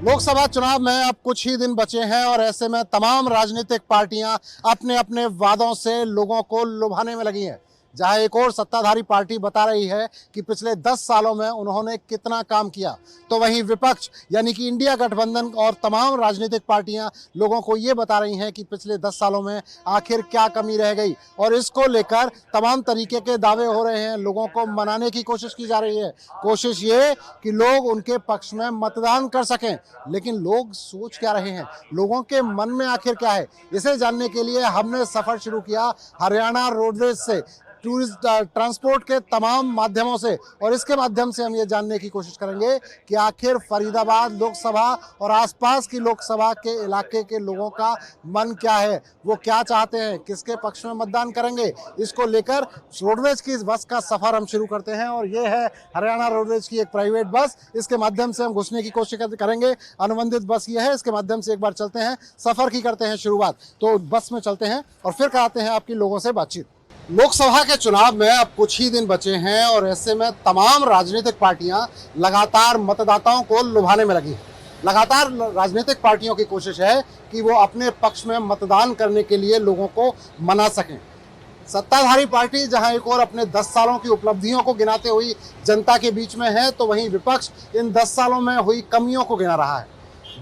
लोकसभा चुनाव में अब कुछ ही दिन बचे हैं और ऐसे में तमाम राजनीतिक पार्टियां अपने अपने वादों से लोगों को लुभाने में लगी हैं। जहां एक और सत्ताधारी पार्टी बता रही है कि पिछले 10 सालों में उन्होंने कितना काम किया, तो वहीं विपक्ष यानी कि इंडिया गठबंधन और तमाम राजनीतिक पार्टियां लोगों को ये बता रही हैं कि पिछले 10 सालों में आखिर क्या कमी रह गई। और इसको लेकर तमाम तरीके के दावे हो रहे हैं, लोगों को मनाने की कोशिश की जा रही है। कोशिश ये कि लोग उनके पक्ष में मतदान कर सकें, लेकिन लोग सोच क्या रहे हैं, लोगों के मन में आखिर क्या है, इसे जानने के लिए हमने सफर शुरू किया हरियाणा रोडवेज से, टूरिस्ट ट्रांसपोर्ट के तमाम माध्यमों से। और इसके माध्यम से हम ये जानने की कोशिश करेंगे कि आखिर फरीदाबाद लोकसभा और आसपास की लोकसभा के इलाके के लोगों का मन क्या है, वो क्या चाहते हैं, किसके पक्ष में मतदान करेंगे। इसको लेकर रोडवेज की इस बस का सफर हम शुरू करते हैं और ये है हरियाणा रोडवेज की एक प्राइवेट बस। इसके माध्यम से हम घुसने की कोशिश करेंगे। अनुबंधित बस ये है, इसके माध्यम से एक बार चलते हैं, सफर की करते हैं शुरुआत। तो बस में चलते हैं और फिर कराते हैं आपकी लोगों से बातचीत। लोकसभा के चुनाव में अब कुछ ही दिन बचे हैं और ऐसे में तमाम राजनीतिक पार्टियां लगातार मतदाताओं को लुभाने में लगी हैं। लगातार राजनीतिक पार्टियों की कोशिश है कि वो अपने पक्ष में मतदान करने के लिए लोगों को मना सकें। सत्ताधारी पार्टी जहां एक और अपने 10 सालों की उपलब्धियों को गिनाते हुई जनता के बीच में है, तो वहीं विपक्ष इन 10 सालों में हुई कमियों को गिना रहा है।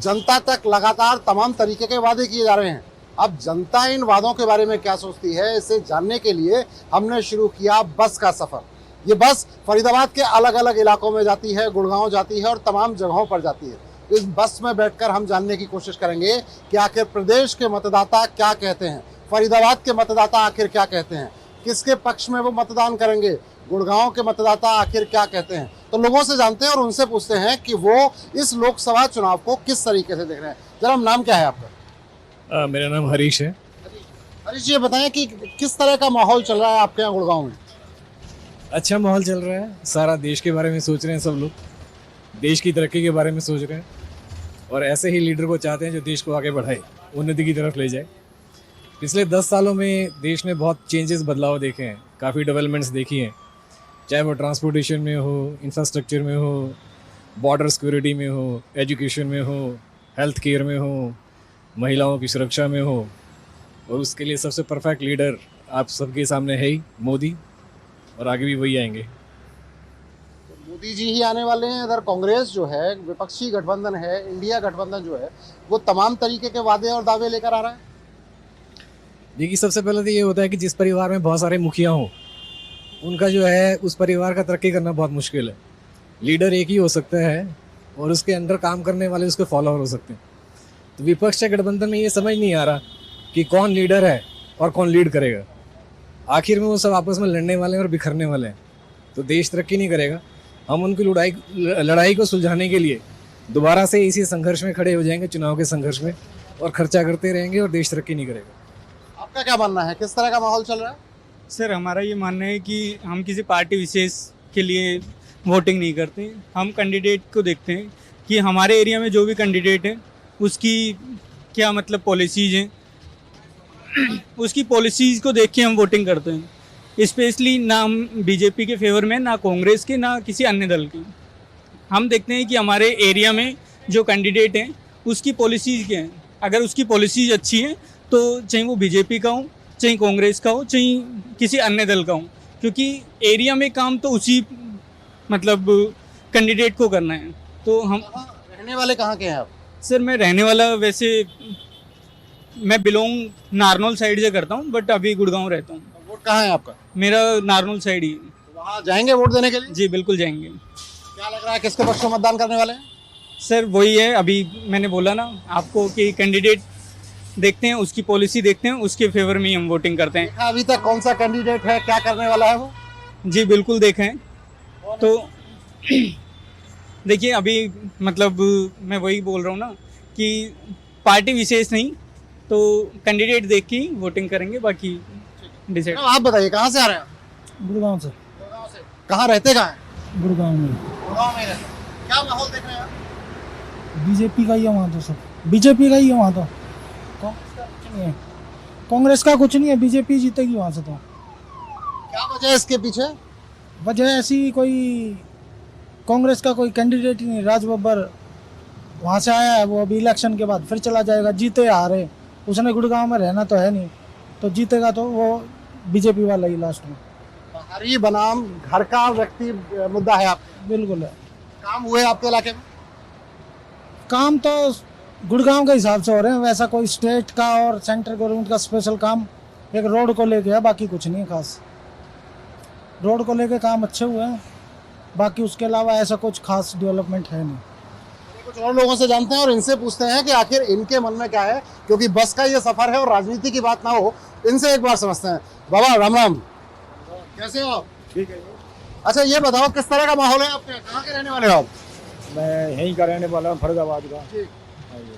जनता तक लगातार तमाम तरीके के वादे किए जा रहे हैं। अब जनता इन वादों के बारे में क्या सोचती है, इसे जानने के लिए हमने शुरू किया बस का सफर। ये बस फरीदाबाद के अलग अलग इलाकों में जाती है, गुड़गांव जाती है और तमाम जगहों पर जाती है। इस बस में बैठकर हम जानने की कोशिश करेंगे कि आखिर प्रदेश के मतदाता क्या कहते हैं, फरीदाबाद के मतदाता आखिर क्या कहते हैं, किसके पक्ष में वो मतदान करेंगे, गुड़गांव के मतदाता आखिर क्या कहते हैं। तो लोगों से जानते हैं और उनसे पूछते हैं कि वो इस लोकसभा चुनाव को किस तरीके से देख रहे हैं। जरा नाम क्या है आपका? मेरा नाम हरीश है। हरीश, ये बताएं कि किस तरह का माहौल चल रहा है आपके यहाँ गुड़गांव में? अच्छा माहौल चल रहा है, सारा देश के बारे में सोच रहे हैं, सब लोग देश की तरक्की के बारे में सोच रहे हैं और ऐसे ही लीडर को चाहते हैं जो देश को आगे बढ़ाए, उन्नति की तरफ ले जाए। पिछले 10 सालों में देश ने बहुत चेंजेस, बदलाव देखे हैं, काफ़ी डेवलपमेंट्स देखी हैं, चाहे वो ट्रांसपोर्टेशन में हो, इंफ्रास्ट्रक्चर में हो, बॉर्डर सिक्योरिटी में हो, एजुकेशन में हो, हेल्थ केयर में हो, महिलाओं की सुरक्षा में हो। और उसके लिए सबसे परफेक्ट लीडर आप सबके सामने है ही मोदी, और आगे भी वही आएंगे। तो मोदी जी ही आने वाले हैं। इधर कांग्रेस जो है, विपक्षी गठबंधन है, इंडिया गठबंधन जो है, वो तमाम तरीके के वादे और दावे लेकर आ रहा है। देखिए, सबसे पहले तो ये होता है कि जिस परिवार में बहुत सारे मुखिया हों, उनका जो है उस परिवार का तरक्की करना बहुत मुश्किल है। लीडर एक ही हो सकता है और उसके अंडर काम करने वाले उसके फॉलोअर हो सकते हैं। तो विपक्ष के गठबंधन में ये समझ नहीं आ रहा कि कौन लीडर है और कौन लीड करेगा। आखिर में वो सब आपस में लड़ने वाले हैं और बिखरने वाले हैं, तो देश तरक्की नहीं करेगा। हम उनकी लड़ाई को सुलझाने के लिए दोबारा से इसी संघर्ष में खड़े हो जाएंगे, चुनाव के संघर्ष में, और खर्चा करते रहेंगे और देश तरक्की नहीं करेगा। आपका क्या मानना है, किस तरह का माहौल चल रहा है? सर, हमारा ये मानना है कि हम किसी पार्टी विशेष के लिए वोटिंग नहीं करते। हम कैंडिडेट को देखते हैं कि हमारे एरिया में जो भी कैंडिडेट है उसकी क्या मतलब पॉलिसीज़ हैं, उसकी पॉलिसीज़ को देख के हम वोटिंग करते हैं। स्पेशली ना हम बीजेपी के फेवर में, ना कांग्रेस के, ना किसी अन्य दल के। हम देखते हैं कि हमारे एरिया में जो कैंडिडेट हैं उसकी पॉलिसीज़ क्या हैं। अगर उसकी पॉलिसीज़ अच्छी हैं तो चाहे वो बीजेपी का हो, चाहे कांग्रेस का हो, चाहे किसी अन्य दल का हो, क्योंकि एरिया में काम तो उसी मतलब कैंडिडेट को करना है। तो हम रहने वाले कहाँ के हैं आप? सर, मैं रहने वाला वैसे मैं बिलोंग नारनौल साइड से करता हूँ, बट अभी गुड़गांव रहता हूँ। वोट कहाँ है आपका? मेरा नारनौल साइड ही। वहाँ जाएंगे वोट देने के लिए? जी बिल्कुल जाएंगे। क्या लग रहा है, किसके पक्ष में मतदान करने वाले हैं? सर वही है, अभी मैंने बोला ना आपको कि कैंडिडेट देखते हैं, उसकी पॉलिसी देखते हैं, उसके फेवर में ही हम वोटिंग करते हैं। देखा अभी तक कौन सा कैंडिडेट है, क्या करने वाला है वो? जी बिल्कुल देखें। तो देखिए, अभी मतलब मैं वही बोल रहा हूँ ना कि पार्टी विशेष नहीं, तो कैंडिडेट देख के ही वोटिंग करेंगे, बाकी डिसाइड। आप बताइए, कहाँ से आ रहे हैं आप? गुड़गांव से। गुड़गांव से। कहाँ रहते कहाँ हैं? गुड़गांव में। गुड़गांव में रहते हैं। क्या माहौल देख रहे हैं आप? बीजेपी का ही है वहाँ तो, सब बीजेपी का ही है वहाँ तो। कांग्रेस का कुछ नहीं है, कांग्रेस का कुछ नहीं है, बीजेपी जीतेगी वहाँ से। तो क्या वजह है इसके पीछे? वजह ऐसी कोई कांग्रेस का कोई कैंडिडेट ही नहीं। राज बब्बर वहाँ से आया है वो, अभी इलेक्शन के बाद फिर चला जाएगा, जीते हारे, उसने गुड़गांव में रहना तो है नहीं, तो जीतेगा तो वो बीजेपी वाला ही लास्ट में। बाहरी बनाम घर का व्यक्ति मुद्दा है आपका। बिल्कुल है। काम हुए आपके इलाके में? काम तो गुड़गांव के हिसाब से हो रहे हैं, वैसा कोई स्टेट का और सेंट्रल गवर्नमेंट का स्पेशल काम एक रोड को लेके है, बाकी कुछ नहीं है खास। रोड को लेके काम अच्छे हुए हैं, बाकी उसके अलावा ऐसा कुछ खास डेवलपमेंट है नहीं। कुछ और लोगों से जानते हैं और इनसे पूछते हैं कि आखिर इनके मन में क्या है, क्योंकि बस का ये सफर है और राजनीति की बात ना हो, इनसे एक बार समझते हैं। बाबा राम राम, कैसे हो आप? ठीक है। अच्छा ये बताओ किस तरह का माहौल है आपके, कहाँ के रहने वाले हो आप? मैं यहीं का रहने वाला हूँ, फरीदाबाद का।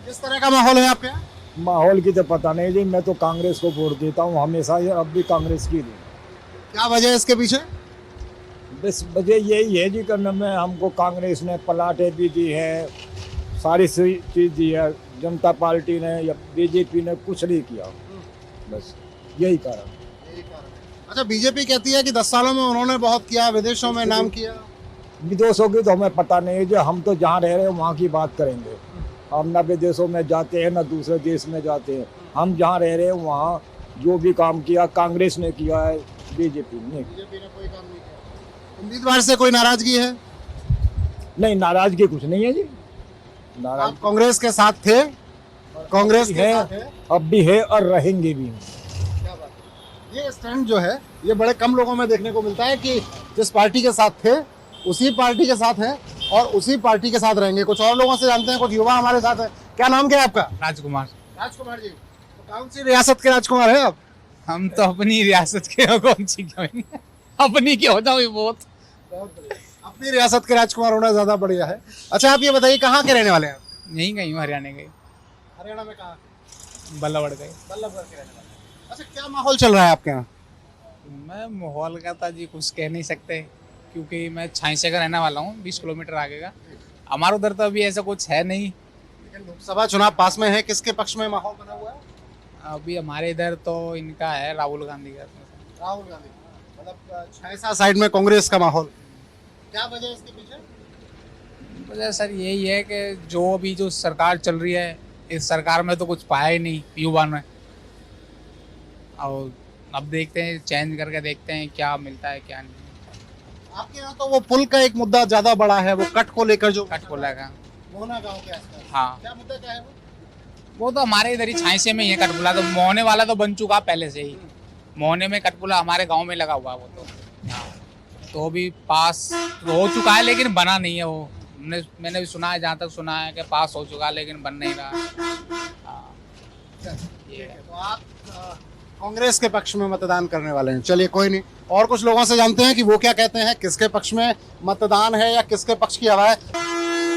किस तरह का माहौल है आपके यहाँ? माहौल की तो पता नहीं जी, मैं तो कांग्रेस को वोट देता हूँ हमेशा, ये अब भी कांग्रेस की दी। क्या वजह है इसके पीछे? बस वजह यही है जी, करने में हमको कांग्रेस ने प्लाटें भी दी है, सारी चीज़ दी है, जनता पार्टी ने या बीजेपी ने कुछ नहीं किया, बस यही कारण। अच्छा बीजेपी कहती है कि 10 सालों में उन्होंने बहुत किया, विदेशों में नाम किया। विदेशों की तो हमें पता नहीं है जी, हम तो जहाँ रह रहे हैं वहाँ की बात करेंगे। हम ना विदेशों में जाते हैं ना दूसरे देश में जाते हैं, हम जहाँ रह रहे हैं वहाँ जो भी काम किया कांग्रेस ने किया है, बीजेपी ने कोई काम नहीं किया। उम्मीदवार से कोई नाराजगी है? नहीं, नाराजगी कुछ नहीं है जी। नाराज आप कांग्रेस के साथ थे? कांग्रेस के है, साथ है? अब भी है और रहेंगे भी। क्या बात है। ये स्टैंड जो है ये बड़े कम लोगों में देखने को मिलता है कि जिस पार्टी के साथ थे उसी पार्टी के साथ हैं और उसी पार्टी के साथ रहेंगे। कुछ और लोगों से जानते हैं, कुछ युवा हमारे साथ है। क्या नाम क्या है आपका? राजकुमार। राजकुमार जी, तो कौन सी रियासत के राजकुमार है आप? हम तो अपनी रियासत के हो, कौन सी क्यों नहीं? अपनी के होता हुई बहुत। अपनी रियासत के राजकुमार होना ज्यादा बढ़िया है। अच्छा आप ये बताइए कहाँ के रहने वाले हैं? यहीं कहीं हरियाणा गए, हरियाणा में कहाँ? बल्लभगढ़ गए। बल्लभगढ़ के रहने वाले। अच्छा क्या माहौल चल रहा है आपके यहाँ? मैं माहौल का था जी कुछ कह नहीं सकते, क्योंकि मैं छाइसे का रहने वाला हूँ, 20 किलोमीटर आगे का। हमारे उधर तो अभी ऐसा कुछ है नहीं। लेकिन लोकसभा चुनाव पास में है, किसके पक्ष में माहौल बना हुआ है? अभी हमारे इधर तो इनका है, राहुल गांधी का। राहुल गांधी, मतलब 6 साइड में कांग्रेस का माहौल। क्या वजह है इसके पीछे? वजह सर यही है कि जो अभी जो सरकार चल रही है, इस सरकार में तो कुछ पाया ही नहीं युवा ने। और अब देखते हैं, चेंज करके देखते हैं क्या मिलता है क्या नहीं। आपके यहाँ तो वो पुल का एक मुद्दा ज्यादा बड़ा है, वो कट को लेकर जो कट को लगा। मोहना गांव के आसपास। हाँ, क्या मुद्दा क्या है वो तो हमारे इधर ही छाइसे में ही है कटपुला। तो मोहने वाला तो बन चुका पहले से ही, मोहने में कटपुला हमारे गांव में लगा हुआ है वो तो। हाँ, तो अभी पास हो चुका है लेकिन बना नहीं है वो। मैंने भी सुना है, जहाँ तक सुना है कि पास हो चुका है लेकिन बन नहीं रहा। हाँ, ये है। तो आप कांग्रेस के पक्ष में मतदान करने वाले हैं। चलिए कोई नहीं, और कुछ लोगों से जानते हैं कि वो क्या कहते हैं, किसके पक्ष में मतदान है या किसके पक्ष की हवा है।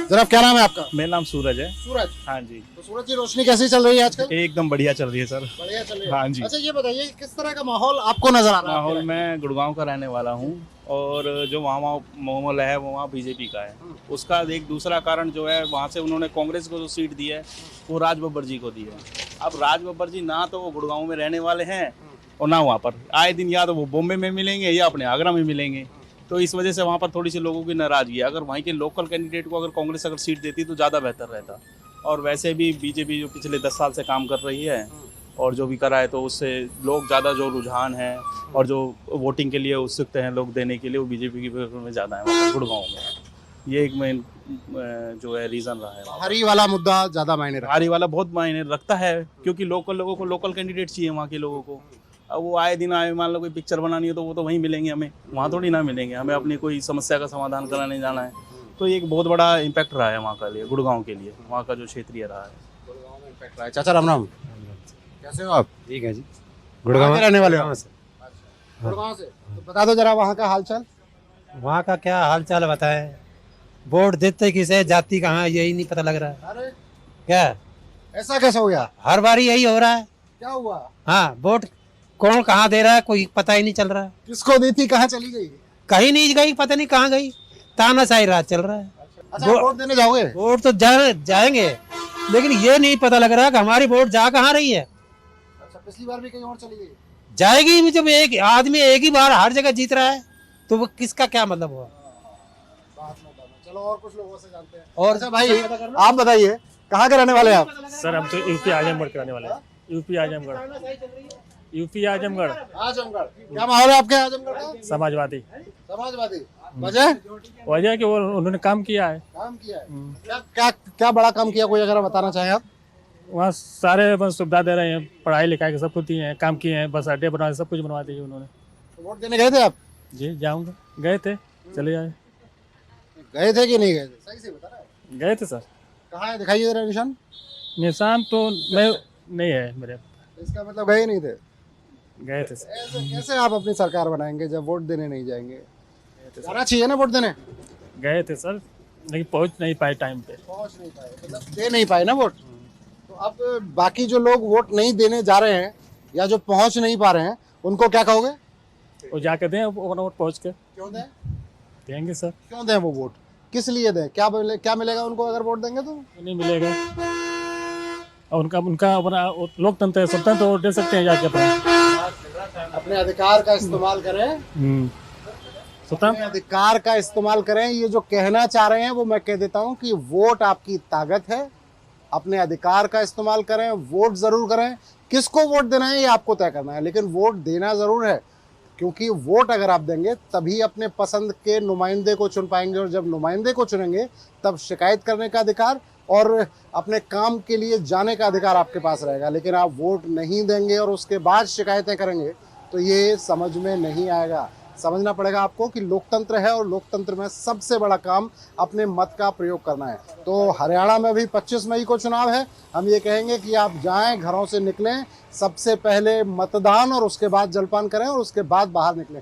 जनाब क्या नाम है आपका? मेरा नाम सूरज है। सूरज। हाँ जी, तो सूरज जी रोशनी कैसी चल रही है आजकल? एकदम बढ़िया चल रही है सर। बढ़िया चल रही है। हाँ जी। अच्छा ये बताइए किस तरह का माहौल आपको नजर आ रहा है? माहौल मैं गुड़गांव का रहने वाला हूँ और जो वहाँ माहौल है वो वहाँ बीजेपी का है। उसका एक दूसरा कारण जो है, वहाँ से उन्होंने कांग्रेस को जो सीट दी है वो राज बब्बर जी को दी है। अब राज बब्बर जी ना तो वो गुड़गांव में रहने वाले हैं और ना वहाँ पर आए दिन, या तो वो बॉम्बे में मिलेंगे या अपने आगरा में मिलेंगे। तो इस वजह से वहाँ पर थोड़ी सी लोगों की नाराजगी है। अगर वहीं के लोकल कैंडिडेट को अगर कांग्रेस अगर सीट देती तो ज़्यादा बेहतर रहता। और वैसे भी बीजेपी जो पिछले 10 साल से काम कर रही है और जो भी करा है, तो उससे लोग ज़्यादा जो रुझान है और जो वोटिंग के लिए उत्सुक हैं लोग देने के लिए, वो बीजेपी की फेवर में ज़्यादा है वहाँ पर गुड़गांव में। ये एक मेन जो है रीज़न रहा है। हरी वाला मुद्दा ज्यादा मायने रखता हारी वाला बहुत मायने रखता है, क्योंकि लोकल लोगों को लोकल कैंडिडेट चाहिए वहाँ के लोगों को। अब वो आए दिन आए, मान लो कोई पिक्चर बनानी हो तो वो तो वहीं मिलेंगे हमें, वहाँ थोड़ी ना मिलेंगे। हमें अपनी कोई समस्या का समाधान कराने जाना है, तो ये एक बहुत बड़ा इम्पैक्ट रहा है वहाँ का लिए, गुड़गांव के लिए, वहाँ का जो क्षेत्रीय रहा है। चाचा राम राम, कैसे हो आप? ठीक है जी। गुड़गांव के रहने वाले हो? से। गुड़गांव से। तो बता दो जरा वहाँ का हालचाल। वहाँ का क्या हाल चाल बताएं? वोट देते किसे, जाति कहाँ है, यही नहीं पता लग रहा है। अरे क्या ऐसा कैसे हो गया? हर बारी यही हो रहा है। क्या हुआ? हाँ, वोट कौन कहाँ दे रहा है कोई पता ही नहीं चल रहा है। किसको दी थी, कहाँ चली गई? कहीं नहीं गई, पता नहीं कहाँ गई। तानाशाही राज चल रहा है। अच्छा वोट देने जाओगे? वोट तो जाएंगे, लेकिन ये नहीं पता लग रहा कि हमारी वोट जा कहाँ रही है। अच्छा पिछली बार भी कहीं और चली गई? जाएगी भी, जब एक आदमी एक ही बार हर जगह जीत रहा है तो वो किसका क्या मतलब हुआ। चलो और कुछ लोगों से जानते हैं। और अच्छा भाई, आप बताइए कहाँ के रहने वाले हैं आप? सर हम तो यूपी आजमगढ़ के रहने वाले हैं। यूपी आजमगढ़ आजमगढ़। क्या माहौल है आपके आजमगढ़ का? समाजवादी। समाजवादी। वजह? वजह कि वो उन्होंने काम किया है। काम किया है। क्या क्या क्या बड़ा काम किया, कोई अगर बताना चाहें आप? वहाँ सारे बस सुविधा दे रहे हैं, पढ़ाई लिखाई के सब कुछ दिए हैं, काम किए हैं, बस अड्डे बनवाए, सब कुछ बनवा दिए उन्होंने। वोट देने गए थे आप? जी जाऊँगा, गए थे, चले जाए। गए थे कि नहीं गए थे? सही से बता रहे हैं। गए थे सर। कहाँ है, दिखाइए जरा निशान। निशान तो नहीं है मेरे। इसका मतलब गए नहीं थे। गए थे सर। ऐसे कैसे आप अपनी सरकार बनाएंगे जब वोट देने नहीं जाएंगे? जाना चाहिए ना वोट देने। गए थे सर, लेकिन पहुँच नहीं पाए टाइम पे। पहुंच नहीं पाए, मतलब दे नहीं पाए ना वोट। तो अब बाकी जो लोग वोट नहीं देने जा रहे हैं या जो पहुंच नहीं पा रहे हैं, उनको क्या कहोगे? वो जाके दें वोट पहुँच के। क्यों दें? देंगे सर। क्यों दें वो वोट? किस लिए दें? क्या मिलेगा उनको अगर वोट देंगे तो? नहीं मिलेगा। और उनका उनका अपना लोकतंत्र है, स्वतंत्र वोट दे सकते हैं जाके अपने अधिकार का इस्तेमाल करें। अपने अधिकार का इस्तेमाल करें। ये जो कहना चाह रहे हैं वो मैं कह देता हूं कि वोट आपकी ताकत है। अपने अधिकार का इस्तेमाल करें, वोट जरूर करें। किसको वोट देना है ये आपको तय करना है, लेकिन वोट देना जरूर है, क्योंकि वोट अगर आप देंगे तभी अपने पसंद के नुमाइंदे को चुन पाएंगे, और जब नुमाइंदे को चुनेंगे तब शिकायत करने का अधिकार और अपने काम के लिए जाने का अधिकार आपके पास रहेगा। लेकिन आप वोट नहीं देंगे और उसके बाद शिकायतें करेंगे तो ये समझ में नहीं आएगा। समझना पड़ेगा आपको कि लोकतंत्र है और लोकतंत्र में सबसे बड़ा काम अपने मत का प्रयोग करना है। तो हरियाणा में भी 25 मई को चुनाव है। हम ये कहेंगे कि आप जाएं, घरों से निकलें, सबसे पहले मतदान और उसके बाद जलपान करें और उसके बाद बाहर निकलें।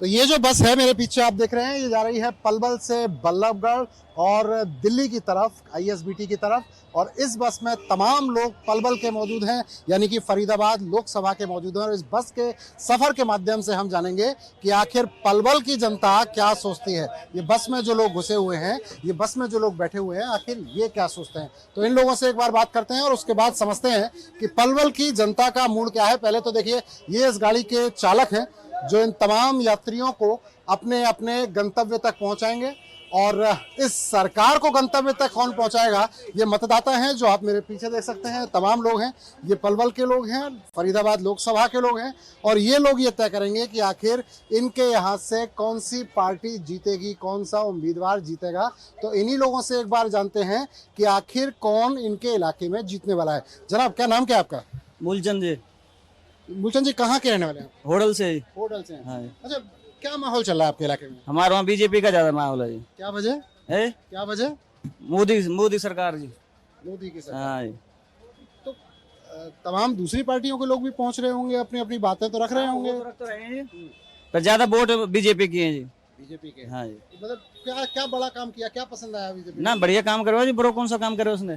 तो ये जो बस है मेरे पीछे आप देख रहे हैं, ये जा रही है पलवल से बल्लभगढ़ और दिल्ली की तरफ, ISBT की तरफ। और इस बस में तमाम लोग पलवल के मौजूद हैं, यानी कि फरीदाबाद लोकसभा के मौजूद हैं। और इस बस के सफर के माध्यम से हम जानेंगे कि आखिर पलवल की जनता क्या सोचती है। ये बस में जो लोग घुसे हुए हैं, ये बस में जो लोग बैठे हुए हैं, आखिर ये क्या सोचते हैं। तो इन लोगों से एक बार बात करते हैं और उसके बाद समझते हैं कि पलवल की जनता का मूड क्या है। पहले तो देखिए, ये इस गाड़ी के चालक हैं जो इन तमाम यात्रियों को अपने अपने गंतव्य तक पहुंचाएंगे। और इस सरकार को गंतव्य तक कौन पहुंचाएगा, ये मतदाता हैं जो आप मेरे पीछे देख सकते हैं। तमाम लोग हैं, ये पलवल के लोग हैं, फरीदाबाद लोकसभा के लोग हैं। और ये लोग ये तय करेंगे कि आखिर इनके यहाँ से कौन सी पार्टी जीतेगी, कौन सा उम्मीदवार जीतेगा। तो इन्हीं लोगों से एक बार जानते हैं कि आखिर कौन इनके इलाके में जीतने वाला है। जनाब, क्या नाम क्या है आपका? मूलचंद जी। मूलचंद जी, कहाँ के रहने वाले हैं? होटल से। होटल से हैं। हाँ। अच्छा, क्या माहौल चल रहा है आपके इलाके में? हमारे वहाँ बीजेपी का ज्यादा माहौल है जी। क्या वजह है? क्या वजह? मोदी सरकार जी। मोदी की सरकार। हाँ जी। तो तमाम दूसरी पार्टियों के लोग भी पहुंच रहे होंगे, अपनी अपनी बातें तो रख रहे होंगे। रख तो रहे हैं जी, पर ज्यादा वोट बीजेपी की है जी। बीजेपी के। हाँ जी। मतलब क्या क्या बड़ा काम किया, क्या पसंद आया बीजेपी? ना बढ़िया काम करो जी, बुरा कौन सा काम करे उसने।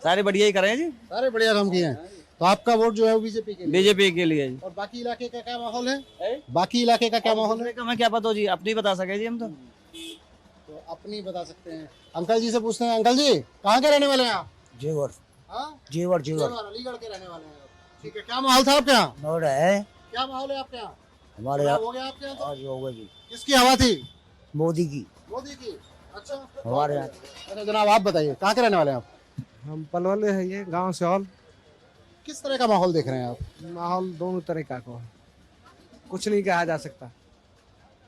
सारे बढ़िया ही करे जी। सारे बढ़िया काम किए हैं। तो आपका वोट जो है वो बीजेपी के लिए? बीजेपी के लिए जी। और बाकी इलाके का क्या माहौल है? बाकी इलाके का क्या माहौल है? हमें क्या पता जी, अपनी बता सके जी हम तो। तो अपनी बता सकते हैं। अंकल जी से पूछते हैं। अंकल जी, कहाँ के रहने वाले हैं आप? जेवर। हाँ? जेवर अलीगढ़ के रहने वाले हैं आप। ठीक है, क्या माहौल था आपके यहाँ? नोड है क्या माहौल है आपके यहाँ? हमारे यहाँ हो गया आपके यहाँ? तो आज हो गए जी। किसकी हवा थी? मोदी की। मोदी की। अच्छा, हमारे यहाँ। अरे जनाब, आप बताइए कहाँ के रहने वाले हैं आप? हम पलवल है, ये गांव सिौल। किस तरह का माहौल देख रहे हैं आप? माहौल दोनों तरह का को है, कुछ नहीं कहा जा सकता।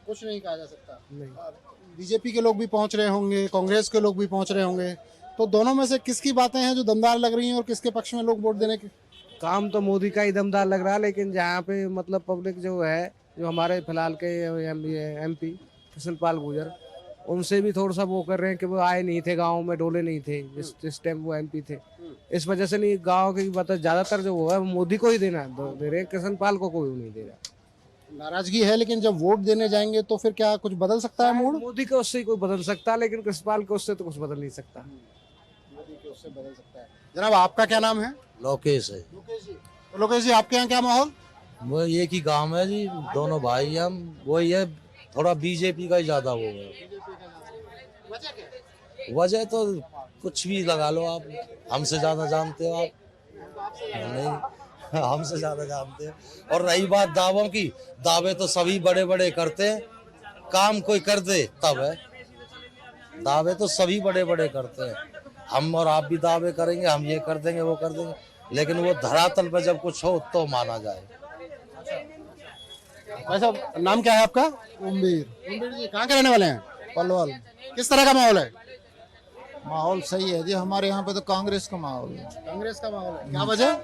कुछ नहीं कहा जा सकता। नहीं। बीजेपी के लोग भी पहुंच रहे होंगे, कांग्रेस के लोग भी पहुंच रहे होंगे, तो दोनों में से किसकी बातें हैं जो दमदार लग रही हैं और किसके पक्ष में लोग वोट देने के? काम तो मोदी का ही दमदार लग रहा है, लेकिन जहाँ पे मतलब पब्लिक जो है, जो हमारे फिलहाल के MP कृष्ण पाल गुर्जर, उनसे भी थोड़ा सा वो कर रहे हैं कि वो आए नहीं थे गांव में, डोले नहीं थे जिस टाइम वो MP थे। इस वजह से नहीं, गांव की बात ज्यादातर जो वो है मोदी को ही देना दे रहे, कृष्ण पाल को कोई नहीं दे रहा। नाराजगी है, लेकिन जब वोट देने जाएंगे तो फिर क्या कुछ बदल सकता है मूड? मोदी के उससे ही कोई बदल सकता है, लेकिन कृष्ण पाल के उससे तो कुछ बदल नहीं सकता। मोदी के उससे बदल सकता है। जनाब, आपका क्या नाम है? लोकेश है। लोकेश जी। तो लोकेश जी, आपके यहाँ क्या माहौल? वो एक ही काम है जी, दोनों भाई हम वही है, थोड़ा बीजेपी का ही ज्यादा वो है। वजह तो कुछ भी लगा लो आप, हमसे ज्यादा जानते हो आप। नहीं, हमसे ज्यादा जानते हैं। और रही बात दावों की, दावे तो सभी बड़े बड़े करते हैं, काम कोई कर दे तब है। दावे तो सभी बड़े बड़े करते हैं, हम और आप भी दावे करेंगे, हम ये कर देंगे वो कर देंगे, लेकिन वो धरातल पर जब कुछ हो तो माना जाए। भाई साहब, नाम क्या है आपका? उम्मीर जी, कहाँ के रहने वाले हैं? पलवल। किस तरह का माहौल है? माहौल सही है जी, हमारे यहाँ पे तो कांग्रेस का माहौल है। कांग्रेस का माहौल है, क्या वजह?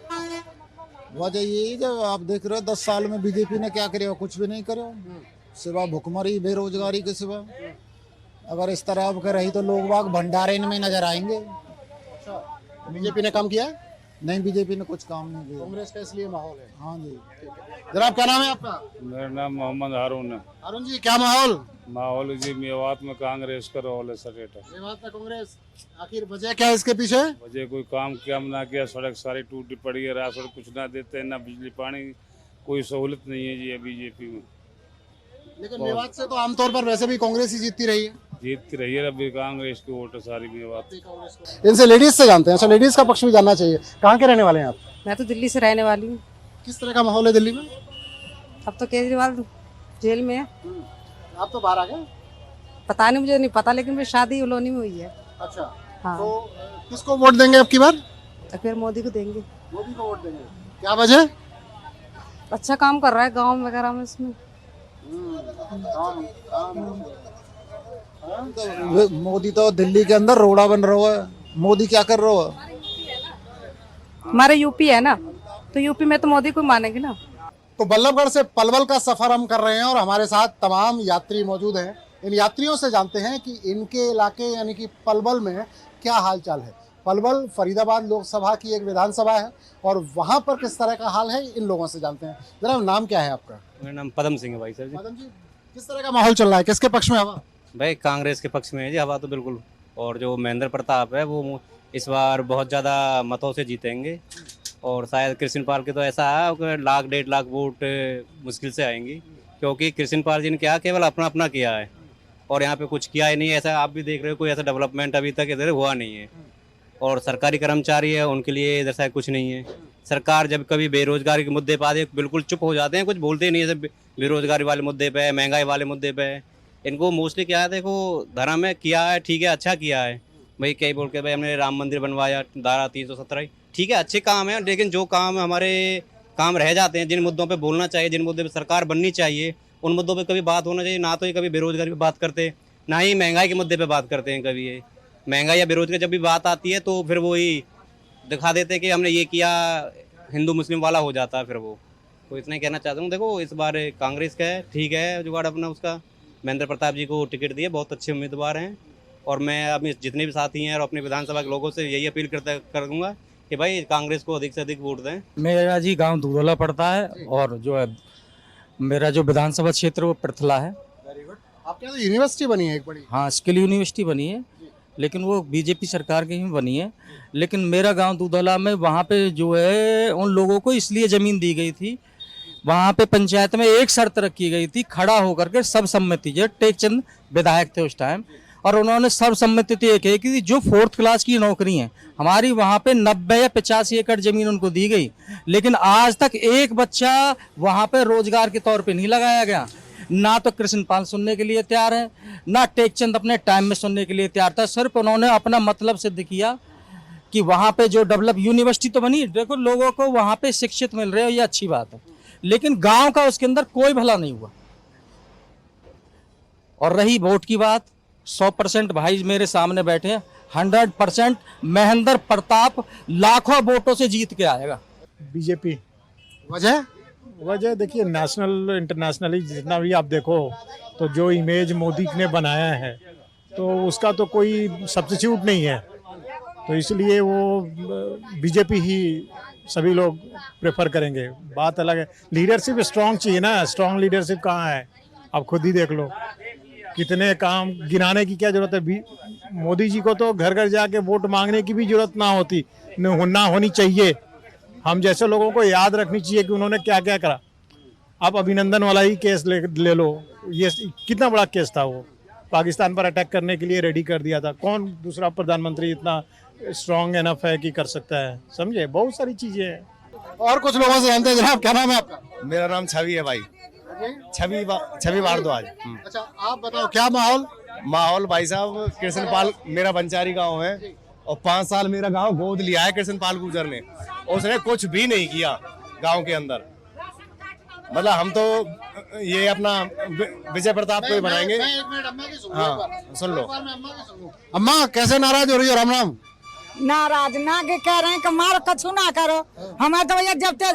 वजह यही जब आप देख रहे हो 10 साल में बीजेपी ने क्या करे, कुछ भी नहीं करे, सिवा भुखमरी बेरोजगारी के सिवा। अगर इस तरह अब रही तो लोग बाग भंडारे में नजर आएंगे। बीजेपी ने काम किया है? नहीं, बीजेपी ने कुछ काम नहीं किया। कांग्रेस का इसलिए माहौल है। हाँ जी। जनाब, क्या नाम है आपका? मेरा नाम मोहम्मद हारून है। अरुण जी, क्या माहौल? माहौल जी मेवात में कांग्रेस का रोल है सटेटा। मेवात में कांग्रेस, आखिर वजह क्या है इसके पीछे? वजह कोई काम क्या ना किया, सड़क सारी टूटी पड़ी है, राशन कुछ ना देते हैं, ना बिजली पानी, कोई सहूलत नहीं है जी बीजेपी में। लेकिन मेवात से तो आमतौर पर वैसे भी कांग्रेस ही जीतती रही है। जीतती रही है, अभी कांग्रेस की वोट है सारी मेवात। इनसे लेडीज से जानते हैं, अच्छा लेडीज का पक्ष भी जानना चाहिए। कहाँ के रहने वाले हैं आप? मैं तो दिल्ली से रहने वाली हूँ। किस तरह का माहौल है दिल्ली में? अब तो केजरीवाल जेल में है। आप तो बाहर आ गए? पता नहीं, मुझे नहीं पता, लेकिन मेरी शादी उलोनी में हुई है। अच्छा, हाँ। तो किसको वोट देंगे अब की बार? तो फिर मोदी को देंगे। मोदी को वोट देंगे, क्या वजह? अच्छा काम कर रहा है गाँव वगैरह में इसमें। मोदी तो दिल्ली के अंदर रोड़ा बन रहा है, मोदी क्या कर रहा है? हमारे यूपी है ना, तो यूपी में तो मोदी को मानेंगे ना। तो बल्लभगढ़ से पलवल का सफर हम कर रहे हैं और हमारे साथ तमाम यात्री मौजूद हैं। इन यात्रियों से जानते हैं कि इनके इलाके यानी कि पलवल में क्या हालचाल है। पलवल फरीदाबाद लोकसभा की एक विधानसभा है और वहाँ पर किस तरह का हाल है इन लोगों से जानते हैं। जरा नाम क्या है आपका? मेरा नाम पदम सिंह है भाई सर जी। मदन जी, किस तरह का माहौल चल रहा है, किसके पक्ष में हवा? भाई कांग्रेस के पक्ष में है जी हवा तो बिल्कुल, और जो महेंद्र प्रताप है वो इस बार बहुत ज़्यादा मतों से जीतेंगे, और शायद कृष्ण पाल के तो ऐसा है कि 1.5 लाख वोट मुश्किल से आएंगी, क्योंकि कृष्ण पाल जी ने क्या केवल अपना अपना किया है और यहाँ पे कुछ किया ही नहीं। ऐसा आप भी देख रहे हो, कोई ऐसा डेवलपमेंट अभी तक इधर हुआ नहीं है, और सरकारी कर्मचारी है उनके लिए इधर शायद कुछ नहीं है। सरकार जब कभी बेरोजगारी के मुद्दे पर आते बिल्कुल चुप हो जाते हैं, कुछ बोलते ही नहीं है। बेरोजगारी वाले मुद्दे पे, महंगाई वाले मुद्दे पे इनको मोस्टली क्या है, देखो धर्म है किया है, ठीक है अच्छा किया है भाई, कई बोल के भाई हमने राम मंदिर बनवाया, धारा 317, ठीक है अच्छे काम है, लेकिन जो काम हमारे काम रह जाते हैं, जिन मुद्दों पे बोलना चाहिए, जिन मुद्दों पे सरकार बननी चाहिए, उन मुद्दों पे कभी बात होना चाहिए। ना तो ये कभी बेरोजगारी पे बात करते, ना ही महंगाई के मुद्दे पे बात करते हैं कभी। ये महंगाई या बेरोजगारी जब भी बात आती है तो फिर वो ही दिखा देते हैं कि हमने ये किया, हिंदू मुस्लिम वाला हो जाता है फिर वो। तो इतना ही कहना चाहता हूँ, देखो इस बार कांग्रेस का है, ठीक है जुगाड़ अपना उसका, महेंद्र प्रताप जी को टिकट दिए, बहुत अच्छे उम्मीदवार हैं, और मैं अपने जितने भी साथी हैं और अपने विधानसभा के लोगों से यही अपील कर दूंगा कि भाई कांग्रेस को अधिक से अधिक वोट दें। मेरा जी गांव दूधौला पड़ता है, और जो है मेरा जो विधानसभा क्षेत्र वो पृथला है। Very good. आपके यहाँ तो यूनिवर्सिटी बनी है एक बड़ी? हाँ, स्किल यूनिवर्सिटी बनी है, लेकिन वो बीजेपी सरकार की ही बनी है। लेकिन मेरा गांव दूधौला में वहाँ पे जो है उन लोगों को इसलिए ज़मीन दी गई थी, वहाँ पे पंचायत में एक शर्त रखी गई थी, खड़ा होकर के सर्वसम्मति, जो टेकचंद विधायक थे उस टाइम, और उन्होंने सर्वसम्मति तय की कि जो 4th क्लास की नौकरी हैं हमारी वहाँ पे 90 या 85 एकड़ जमीन उनको दी गई, लेकिन आज तक एक बच्चा वहाँ पे रोजगार के तौर पे नहीं लगाया गया। ना तो कृष्ण पाल सुनने के लिए तैयार है, ना टेकचंद अपने टाइम में सुनने के लिए तैयार था। सिर्फ उन्होंने अपना मतलब सिद्ध किया कि वहाँ पे जो डेवलप यूनिवर्सिटी तो बनी, देखो लोगों को वहाँ पे शिक्षित मिल रहे हो, ये अच्छी बात है, लेकिन गांव का उसके अंदर कोई भला नहीं हुआ। और रही वोट की बात, 100% भाई मेरे सामने बैठे हैं, 100% महेंद्र प्रताप लाखों वोटों से जीत के आएगा। बीजेपी। वजह देखिए, नेशनल इंटरनेशनली जितना भी आप देखो तो जो इमेज मोदी ने बनाया है तो उसका तो कोई सब्स्टिट्यूट नहीं है, तो इसलिए वो बीजेपी ही सभी लोग प्रेफर करेंगे। बात अलग है, लीडरशिप स्ट्रांग चाहिए ना, स्ट्रांग लीडरशिप कहाँ है आप खुद ही देख लो, कितने काम गिनाने की क्या जरूरत है। मोदी जी को तो घर घर जाके वोट मांगने की भी जरूरत ना होनी चाहिए। हम जैसे लोगों को याद रखनी चाहिए कि उन्होंने क्या क्या करा। आप अभिनंदन वाला ही केस ले लो, ये कितना बड़ा केस था, वो पाकिस्तान पर अटैक करने के लिए रेडी कर दिया था। कौन दूसरा प्रधानमंत्री इतना स्ट्रांग एनफ है कि कर सकता है, समझे, बहुत सारी चीजें हैं। और कुछ लोगों से जानते हैं। जनाब क्या नाम है आपका? मेरा नाम छवि है भाई, छवि भारद्वाज। अच्छा, आप बताओ क्या माहौल? माहौल भाई साहब, कृष्णपाल मेरा बंचारी गांव है और 5 साल मेरा गांव गोद लिया है कृष्णपाल गुर्जर ने। उसने कुछ भी नहीं किया गांव के अंदर। मतलब हम तो ये अपना विजय प्रताप को ही बनाएंगे। हाँ सुन लो। अम्मा कैसे नाराज हो रही हो? राम राम। नाराज ना के कह रहे हैं कि मारो कछु ना करो। हमें तो भैया जब तक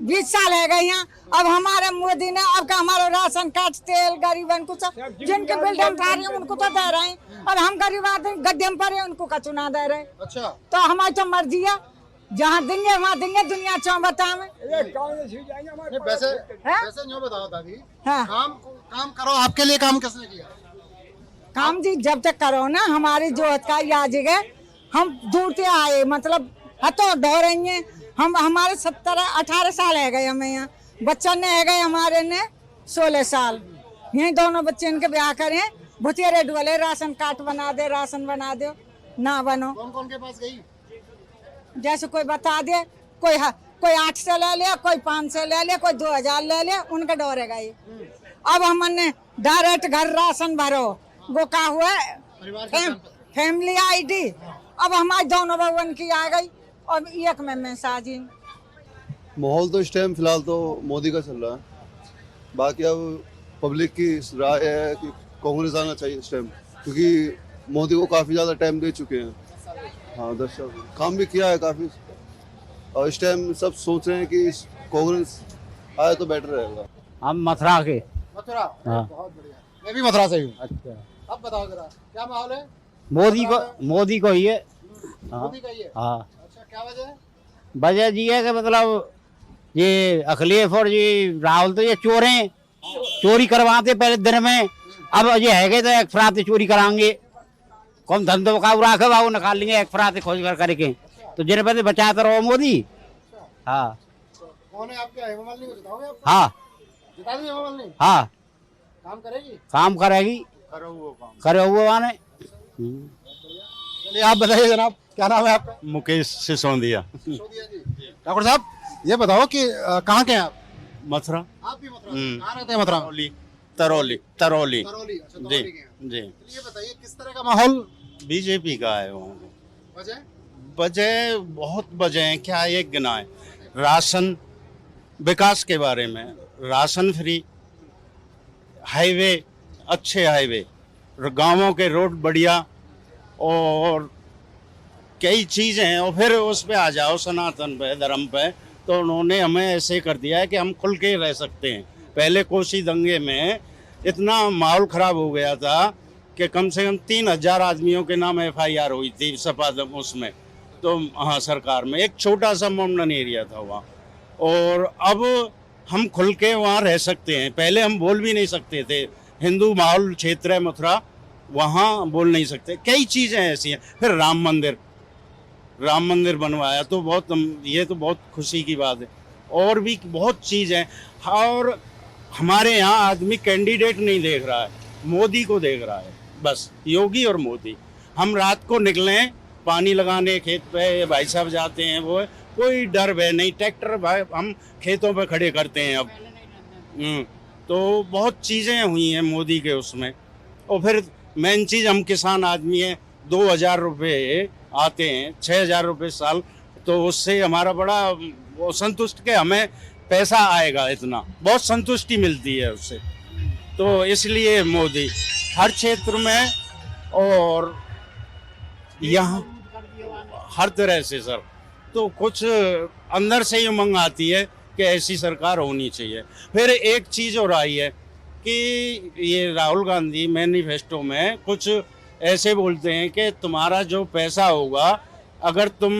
20 साल है गए यहाँ, अब हमारे मोदी ने अब का हमारा राशन कार्ड, तेल, गरीबन को जिनके बिल हम खा रहे हैं उनको तो दे रहे हैं, और हम गरीब आदमी गड्ढे में पड़े उनको कछु ना दे रहे। अच्छा, तो हमारी तो मर्जी है, जहाँ देंगे वहाँ देंगे, दुनिया चौ बता में। वैसे यूँ बताओ दादी, हाँ। काम करो, आपके लिए काम किसने किया? काम जी जब तक करो ना, हमारी जो हथकाई आ जगह हम दूर से आए, मतलब हथों ढो रही हैं हम। हमारे 17-18 साल है गए हमें यहाँ, बच्चों ने है गए हमारे ने 16 साल। यही दोनों बच्चे इनके ब्याह करें, भुतिया डोले राशन कार्ड बना दे, राशन बना दो, ना बनो। कौन कौन के पास गई? जैसे कोई बता दे, कोई 8 से ले ले, कोई 5 से ले ले, कोई 2000 ले ले, उनके डोरे गए। अब हमने डायरेक्ट घर राशन भरो, वो का हुआ फैमिली ID। अब हमारे दोनों भवन की आ गई और एक में साजी। माहौल तो इस टाइम फिलहाल तो मोदी का चल रहा है, बाकी अब पब्लिक की राय है कि कांग्रेस आना चाहिए इस टाइम, क्योंकि मोदी को काफ़ी ज़्यादा टाइम दे चुके हैं। हाँ 10 साल काम भी किया है काफ़ी, और इस टाइम सब सोच रहे हैं कि कांग्रेस आए तो बेटर रहेगा। हम मथुरा के। मथुरा? हाँ। बहुत बढ़िया, मैं भी मथुरा से हूँ। अच्छा, अब बताओ जरा क्या माहौल है? मोदी को ही है। मोदी का ही है? हाँ। अच्छा, क्या वजह है? वजह जी है कि मतलब ये अखिलेश और ये राहुल तो ये चोर हैं, चोरी करवाते पहले दिन में। अब ये है तो एक फराते चोरी कराएंगे, कौन धंधों का राखे वो निकाल लेंगे एक फराते खोज कर करके, तो जिन पैसे बचाते रहो मोदी। हाँ। कौन है आपके? हेमा मालिनी को जिताओगे आप? हाँ जिता देंगे हेमा मालिनी? हाँ। काम करेगी? काम करेगी, करे हुए वाने। चलिए आप बताइए जनाब, क्या नाम है आपका? मुकेश सिसोदिया। ठाकुर साहब ये बताओ कि कहाँ के हैं आप? मथुरा। आप भी मथुरा? कहाँ रहते हैं मथुरा? तरौली। तरौली। अच्छा, जी तरौली के हैं। जी। ये बताइए किस तरह का माहौल? बीजेपी का है वहाँ। वजह? वजह बहुत वजह है, क्या एक गिनाए। राशन, विकास के बारे में, राशन फ्री, हाईवे, अच्छे हाईवे, गांवों के रोड बढ़िया, और कई चीज़ें हैं। और फिर उस पे आ जाओ सनातन पे, धर्म पे, तो उन्होंने हमें ऐसे कर दिया है कि हम खुल के रह सकते हैं। पहले कोसी दंगे में इतना माहौल ख़राब हो गया था कि कम से कम 3000 आदमियों के नाम FIR हुई थी सपा उसमें, तो हाँ सरकार में एक छोटा सा माउंटेन एरिया था वहाँ। और अब हम खुल के वहाँ रह सकते हैं, पहले हम बोल भी नहीं सकते थे। हिंदू माहौल क्षेत्र है मथुरा, वहाँ बोल नहीं सकते। कई चीज़ें ऐसी हैं। फिर राम मंदिर बनवाया तो ये तो बहुत खुशी की बात है। और भी बहुत चीज़ हैं। और हमारे यहाँ आदमी कैंडिडेट नहीं देख रहा है, मोदी को देख रहा है, बस योगी और मोदी। हम रात को निकलें पानी लगाने खेत पे, भाई साहब जाते हैं, वो कोई डर भय नहीं, ट्रैक्टर भाई हम खेतों पे खड़े करते हैं अब। तो बहुत चीज़ें हुई हैं मोदी के उसमें। और फिर मेन चीज़, हम किसान आदमी हैं, 2000 रुपये आते हैं, 6000 रुपये साल, तो उससे हमारा बड़ा वो संतुष्ट के हमें पैसा आएगा, इतना बहुत संतुष्टि मिलती है उससे। तो इसलिए मोदी हर क्षेत्र में, और यहाँ हर तरह से सर, तो कुछ अंदर से ही उमंग आती है कि ऐसी सरकार होनी चाहिए। फिर एक चीज़ और आई है कि ये राहुल गांधी मैनिफेस्टो में कुछ ऐसे बोलते हैं कि तुम्हारा जो पैसा होगा, अगर तुम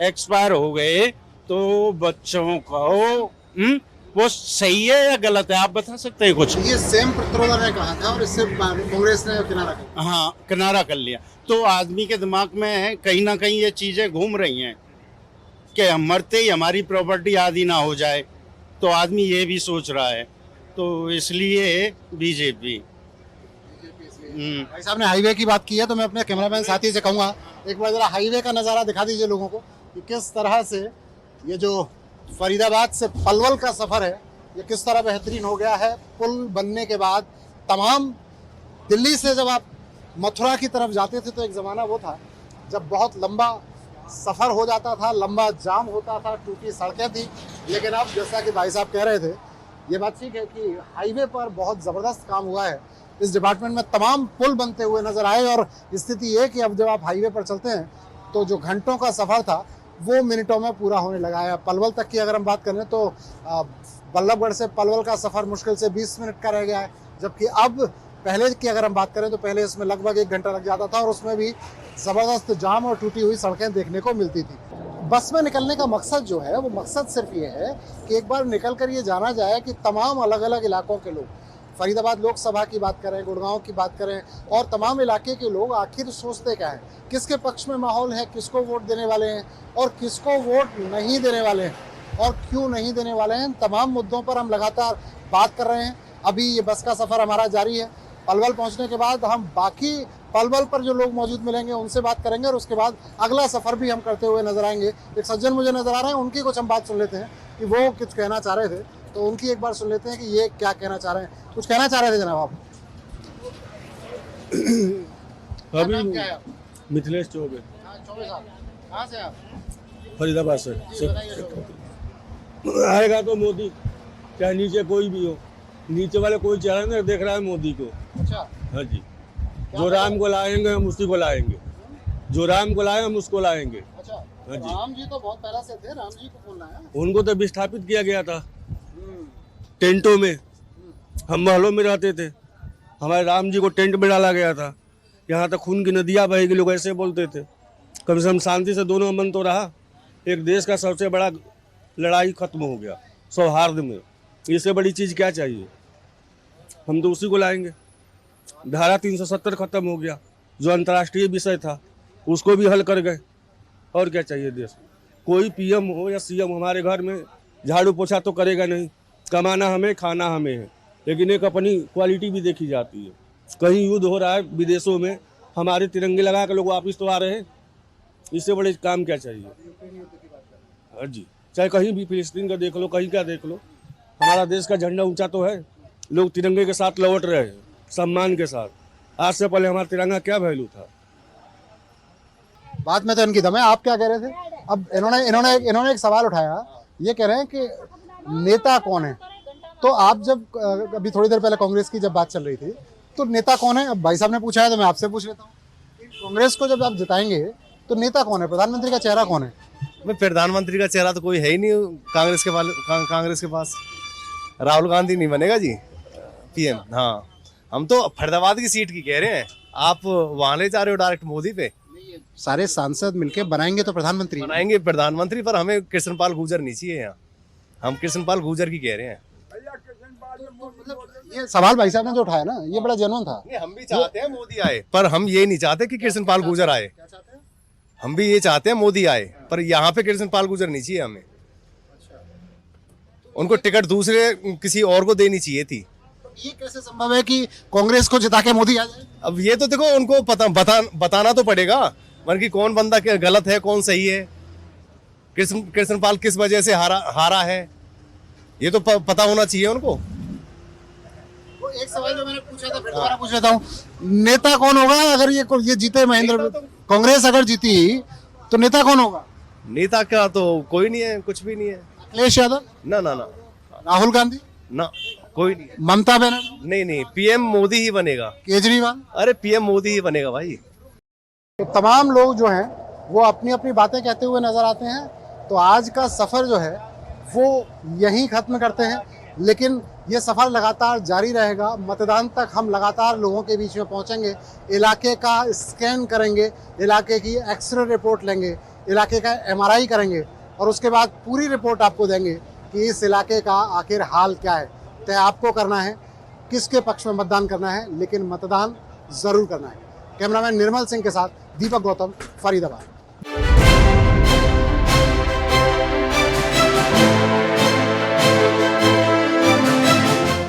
एक्सपायर हो गए तो बच्चों को वो सही है या गलत है, आप बता सकते हैं कुछ? ये सेम पित्रोदा ने कहा था और इससे कांग्रेस ने किनारा कर लिया। हाँ, किनारा कर लिया। तो आदमी के दिमाग में कहीं ना कहीं ये चीज़ें घूम रही हैं कि हम मरते ही हमारी प्रॉपर्टी आदि ना हो जाए, तो आदमी ये भी सोच रहा है। तो इसलिए बीजेपी। भाई साहब ने हाईवे की बात की है, तो मैं अपने कैमरामैन साथी से कहूँगा एक बार जरा हाईवे का नज़ारा दिखा दीजिए लोगों को कि किस तरह से ये जो फरीदाबाद से पलवल का सफ़र है ये किस तरह बेहतरीन हो गया है। पुल बनने के बाद तमाम दिल्ली से जब आप मथुरा की तरफ जाते थे तो एक ज़माना वो था जब बहुत लंबा सफ़र हो जाता था, लंबा जाम होता था, टूटी सड़कें थी। लेकिन अब जैसा कि भाई साहब कह रहे थे, ये बात ठीक है कि हाईवे पर बहुत ज़बरदस्त काम हुआ है। इस डिपार्टमेंट में तमाम पुल बनते हुए नज़र आए और स्थिति ये कि अब जब आप हाईवे पर चलते हैं तो जो घंटों का सफ़र था वो मिनटों में पूरा होने लगा है। पलवल तक की अगर हम बात करें तो बल्लभगढ़ से पलवल का सफ़र मुश्किल से 20 मिनट का रह गया है, जबकि अब पहले की अगर हम बात करें तो पहले इसमें लगभग 1 घंटा लग जाता था और उसमें भी ज़बरदस्त जाम और टूटी हुई सड़कें देखने को मिलती थी। बस में निकलने का मकसद जो है वो मकसद सिर्फ ये है कि एक बार निकल कर ये जाना जाए कि तमाम अलग अलग इलाकों के लोग, फरीदाबाद लोकसभा की बात करें, गुड़गांव की बात करें और तमाम इलाके के लोग आखिर सोचते क्या हैं, किसके पक्ष में माहौल है, किसको वोट देने वाले हैं और किसको वोट नहीं देने वाले हैं और क्यों नहीं देने वाले हैं। तमाम मुद्दों पर हम लगातार बात कर रहे हैं। अभी ये बस का सफ़र हमारा जारी है। पलवल पहुंचने के बाद हम बाकी पलवल पर जो लोग मौजूद मिलेंगे उनसे बात करेंगे और उसके बाद अगला सफ़र भी हम करते हुए नजर आएंगे। एक सज्जन मुझे नज़र आ रहे हैं, उनकी कुछ हम बात सुन लेते हैं कि वो कुछ कहना चाह रहे थे, तो उनकी एक बार सुन लेते हैं कि ये क्या कहना चाह रहे हैं। कुछ कहना चाह रहे थे जनाब आप? अभी मिथिलेश चौबे। कहाँ से आप? फरीदाबाद से। आएगा तो मोदी, चाहे नीचे कोई भी हो, नीचे वाले कोई चेहरा नहीं देख रहा है मोदी को। अच्छा। हाँ जी, जो राम को लाएंगे हम उसी को लाएंगे, जो राम को लाए हम उसको लाएंगे। अच्छा। हाँ जी, राम जी तो बहुत पहले से थे, राम जी को कौन लाया? उनको तो विस्थापित किया गया था टेंटों में। हम महलों में रहते थे, हमारे राम जी को टेंट में डाला गया था। यहाँ तक खून की नदियाँ बहेगी, लोग ऐसे बोलते थे। कम से कम शांति से दोनों अमन तो रहा। एक देश का सबसे बड़ा लड़ाई खत्म हो गया सौहार्द में, इससे बड़ी चीज़ क्या चाहिए? हम तो उसी को लाएंगे। धारा 370 खत्म हो गया, जो अंतर्राष्ट्रीय विषय था उसको भी हल कर गए। और क्या चाहिए देश? कोई पीएम हो या सीएम हमारे घर में झाड़ू पोछा तो करेगा नहीं। कमाना हमें, खाना हमें है, लेकिन एक अपनी क्वालिटी भी देखी जाती है। कहीं युद्ध हो रहा है विदेशों में, हमारे तिरंगे लगा के लोग वापिस तो आ रहे हैं। इससे बड़े काम क्या चाहिए? हाँ जी, चाहे कहीं भी फिलिस्तीन का देख लो, कहीं का देख लो, हमारा देश का झंडा ऊंचा तो है। लोग तिरंगे के साथ लौट रहे हैं, सम्मान के साथ। आज से पहले हमारा तिरंगा क्या वैल्यू था? बात में तो इनकी दम है। आप क्या कह रहे थे? अब इन्होंने एक सवाल उठाया, ये कह रहे हैं कि नेता कौन है। तो आप जब अभी थोड़ी देर पहले कांग्रेस की जब बात चल रही थी तो नेता कौन है? अब भाई साहब ने पूछा है तो मैं आपसे पूछ लेता हूँ, कांग्रेस को जब आप जिताएंगे तो नेता कौन है, प्रधानमंत्री का चेहरा कौन है? प्रधानमंत्री का चेहरा तो कोई है ही नहीं कांग्रेस के पास। राहुल गांधी नहीं बनेगा जी पीएम। हाँ, हम तो फरीदाबाद की सीट की कह रहे हैं, आप वहां ले जा रहे हो डायरेक्ट मोदी पे। सारे सांसद मिलके बनाएंगे तो प्रधानमंत्री बनाएंगे प्रधानमंत्री, पर हमें कृष्णपाल गुर्जर नहीं चाहिए यहाँ। हम कृष्णपाल गुर्जर की कह रहे हैं। ये सवाल भाई साहब ने जो उठाया ना, ये बड़ा जेन्युइन था। हम भी चाहते हैं मोदी आए, पर हम ये नहीं चाहते कि कृष्णपाल गुर्जर आए। हम भी ये चाहते हैं मोदी आए, पर यहाँ पे कृष्णपाल गुर्जर नहीं चाहिए हमें। उनको टिकट दूसरे किसी और को देनी चाहिए थी। ये कैसे संभव है कि कांग्रेस को जिता के मोदी आ जाए? अब ये तो देखो, उनको बताना तो पड़ेगा, मतलब कि कौन बंदा गलत है, कौन सही है। कृष्णपाल किस वजह से हारा है, ये तो पता होना चाहिए उनको। एक सवाल जो मैंने पूछा था फिर दोबारा पूछ लेता हूँ, नेता कौन होगा अगर ये जीते? महेंद्र, कांग्रेस अगर जीती तो नेता कौन होगा? नेता का तो कोई नहीं है, कुछ भी नहीं है। अखिलेश यादव? ना। राहुल गांधी? ना, कोई नहीं। ममता बनर्जी? नहीं, पीएम मोदी ही बनेगा। केजरीवाल? अरे पीएम मोदी ही बनेगा भाई। तमाम लोग जो हैं वो अपनी अपनी बातें कहते हुए नजर आते हैं। तो आज का सफर जो है वो यहीं खत्म करते हैं, लेकिन ये सफ़र लगातार जारी रहेगा। मतदान तक हम लगातार लोगों के बीच में पहुंचेंगे, इलाके का स्कैन करेंगे, इलाके की एक्सरे रिपोर्ट लेंगे, इलाके का MRI करेंगे और उसके बाद पूरी रिपोर्ट आपको देंगे कि इस इलाके का आखिर हाल क्या है। तय आपको करना है किसके पक्ष में मतदान करना है, लेकिन मतदान ज़रूर करना है। कैमरामैन निर्मल सिंह के साथ दीपक गौतम, फरीदाबाद।